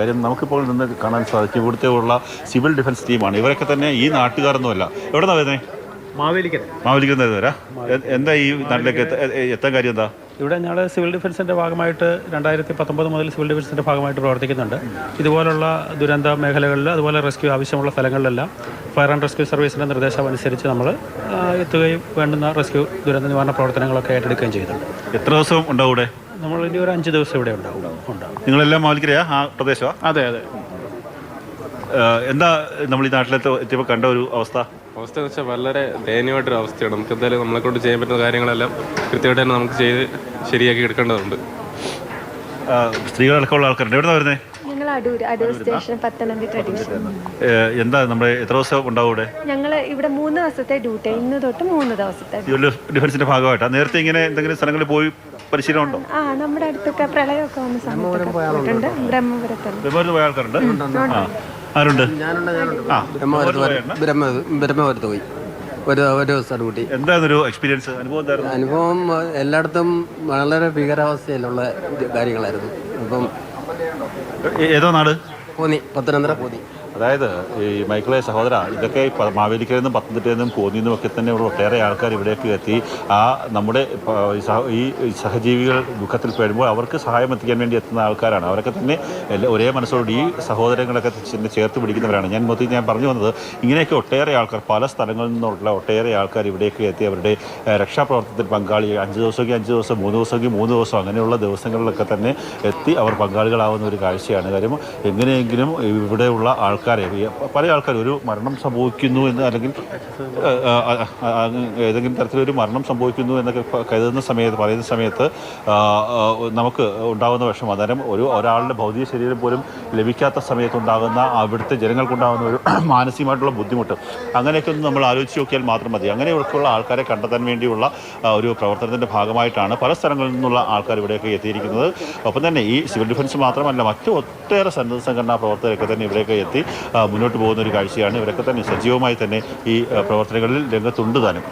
കാര്യം നമുക്കിപ്പോൾ നിന്ന് കാണാൻ സാധിക്കും ഇവിടുത്തെ ഉള്ള സിവിൽ ഡിഫൻസ് ടീമാണ്. ഇവരൊക്കെ തന്നെ ഈ നാട്ടുകാരൊന്നുമല്ല. എവിടെ നിന്നാണ് വരുന്നത്? മാവേലിക്കര വരാ. എന്താ ഈ നാട്ടിലേക്ക് എത്താൻ കാര്യം എന്താ? ഇവിടെ ഞങ്ങൾ സിവിൽ ഡിഫൻസിൻ്റെ ഭാഗമായിട്ട് 2019 മുതൽ സിവിൽ ഡിഫൻസിൻ്റെ ഭാഗമായിട്ട് പ്രവർത്തിക്കുന്നുണ്ട്. ഇതുപോലുള്ള ദുരന്ത മേഖലകളിൽ അതുപോലെ റെസ്ക്യൂ ആവശ്യമുള്ള സ്ഥലങ്ങളിലെല്ലാം ഫയർ ആൻഡ് റെസ്ക്യൂ സർവീസിൻ്റെ നിർദ്ദേശം അനുസരിച്ച് നമ്മൾ എത്തുകയും വേണ്ടുന്ന റെസ്ക്യൂ ദുരന്ത നിവാരണ പ്രവർത്തനങ്ങളൊക്കെ ഏറ്റെടുക്കുകയും ചെയ്യുന്നുണ്ട്. എത്ര ദിവസം ഉണ്ടാവും ഇവിടെ? നമ്മൾ ഇനി ഒരു 5 ദിവസം ഇവിടെ ഉണ്ടാവും. നിങ്ങളെല്ലാം മാവേലിക്കരയാ ആ പ്രദേശമാണ്? അതെ. എന്താ നമ്മൾ ഈ നാട്ടിലെത്തിയപ്പോൾ കണ്ട ഒരു അവസ്ഥ എന്ന് വെച്ചാൽ വളരെ ദയനീയമായിട്ടൊരു അവസ്ഥയാണ്. നമുക്ക് എന്തായാലും നമ്മളെ കൊണ്ട് ചെയ്യാൻ പറ്റുന്ന കാര്യങ്ങളെല്ലാം കൃത്യമായിട്ട് തന്നെ നമുക്ക് ചെയ്ത് ശരിയാക്കി എടുക്കേണ്ടതുണ്ട്. സ്ത്രീകളടക്കമുള്ള ആൾക്കാരുണ്ട്. എവിടെ വരുന്നത്? ഞങ്ങൾ അടൂർ സ്റ്റേഷൻ, പത്തനംതിട്ട ഡിവിഷൻ. എന്താ നമ്മുടെ എത്ര ദിവസം ഉണ്ടാവും ഇവിടെ? ഞങ്ങൾ ഇവിടെ 3 ദിവസത്തെ ഡ്യൂട്ടി, ഇന്ന് തൊട്ട് 3 ദിവസത്തെ ഡിഫൻസിന്റെ ഭാഗമായിട്ടാണ്. നേരത്തെ ഇങ്ങനെ എന്തെങ്കിലും സ്ഥലങ്ങളിൽ പോയി പരിശീലനം ഉണ്ടോ? നമ്മുടെ അടുത്തൊക്കെ പ്രളയമൊക്കെ വന്ന സമയത്ത് പോയിട്ടുണ്ട്. ബ്രഹ്മപുരത്ത് പോയ ആൾക്കാരുണ്ട്. ആരുണ്ട്? ബ്രഹ്മപുരത്ത് പോയി ഒരു ദിവസം ഡ്യൂട്ടി. എന്തായിരുന്നു എക്സ്പീരിയൻസ്? അനുഭവം എല്ലായിടത്തും വളരെ ഭീകരാവസ്ഥയിലുള്ള കാര്യങ്ങളായിരുന്നു. ഇപ്പം ഏതോ നാട്? പത്തനംതിട്ട പോന്നി. അതായത് ഈ മൈക്കിളെ സഹോദര, ഇതൊക്കെ മാവേലിക്കരയിൽ നിന്നും പത്തനംതിട്ടയിൽ നിന്നും കോന്നിയിൽ നിന്നും ഒക്കെ തന്നെയുള്ള ഒട്ടേറെ ആൾക്കാർ ഇവിടേക്ക് എത്തി നമ്മുടെ ഈ സഹജീവികൾ ദുഃഖത്തിൽ പെടുമ്പോൾ അവർക്ക് സഹായം എത്തിക്കാൻ വേണ്ടി എത്തുന്ന ആൾക്കാരാണ്. അവരൊക്കെ തന്നെ ഒരേ മനസ്സോട് ഈ സഹോദരങ്ങളൊക്കെ ചേർത്ത് പിടിക്കുന്നവരാണ്. ഞാൻ പറഞ്ഞു വന്നത് ഇങ്ങനെയൊക്കെ ഒട്ടേറെ ആൾക്കാർ പല സ്ഥലങ്ങളിൽ നിന്നുള്ള ഒട്ടേറെ ആൾക്കാർ ഇവിടേക്ക് എത്തി അവരുടെ രക്ഷാപ്രവർത്തനത്തിൽ പങ്കാളി 5 ദിവസമെങ്കിൽ 5 ദിവസം, 3 ദിവസമെങ്കിൽ 3 ദിവസം, അങ്ങനെയുള്ള ദിവസങ്ങളിലൊക്കെ തന്നെ എത്തി അവർ പങ്കാളികളാവുന്ന ഒരു കാഴ്ചയാണ്. കാര്യം എങ്ങനെയെങ്കിലും ഇവിടെയുള്ള പല ആൾക്കാരും ഒരു മരണം സംഭവിക്കുന്നു എന്ന്, അല്ലെങ്കിൽ ഏതെങ്കിലും തരത്തിലൊരു മരണം സംഭവിക്കുന്നു എന്നൊക്കെ പറയുന്ന സമയത്ത് നമുക്ക് ഉണ്ടാകുന്ന വിഷമം, അന്നേരം ഒരാളുടെ ഭൗതിക ശരീരം പോലും ലഭിക്കാത്ത സമയത്തുണ്ടാകുന്ന അവിടുത്തെ ജനങ്ങൾക്കുണ്ടാകുന്ന ഒരു മാനസികമായിട്ടുള്ള ബുദ്ധിമുട്ട്, അങ്ങനെയൊക്കെ ഒന്ന് നമ്മൾ ആലോചിച്ച് നോക്കിയാൽ മാത്രം മതി. അങ്ങനെയൊക്കെയുള്ള ആൾക്കാരെ കണ്ടെത്താൻ വേണ്ടിയുള്ള ഒരു പ്രവർത്തനത്തിൻ്റെ ഭാഗമായിട്ടാണ് പല സ്ഥലങ്ങളിൽ നിന്നുള്ള ആൾക്കാർ ഇവിടെയൊക്കെ എത്തിയിരിക്കുന്നത്. ഒപ്പം തന്നെ ഈ സിവിൽ ഡിഫൻസ് മാത്രമല്ല, മറ്റു ഒട്ടേറെ സന്നദ്ധ സംഘടനാ പ്രവർത്തകരൊക്കെ തന്നെ ഇവിടെയൊക്കെ എത്തി മുന്നോട്ട് പോകുന്ന ഒരു കാഴ്ചയാണ്. ഇവരൊക്കെ തന്നെ സജീവമായി തന്നെ ഈ പ്രവർത്തനങ്ങളിൽ രംഗത്തുണ്ട് താനും.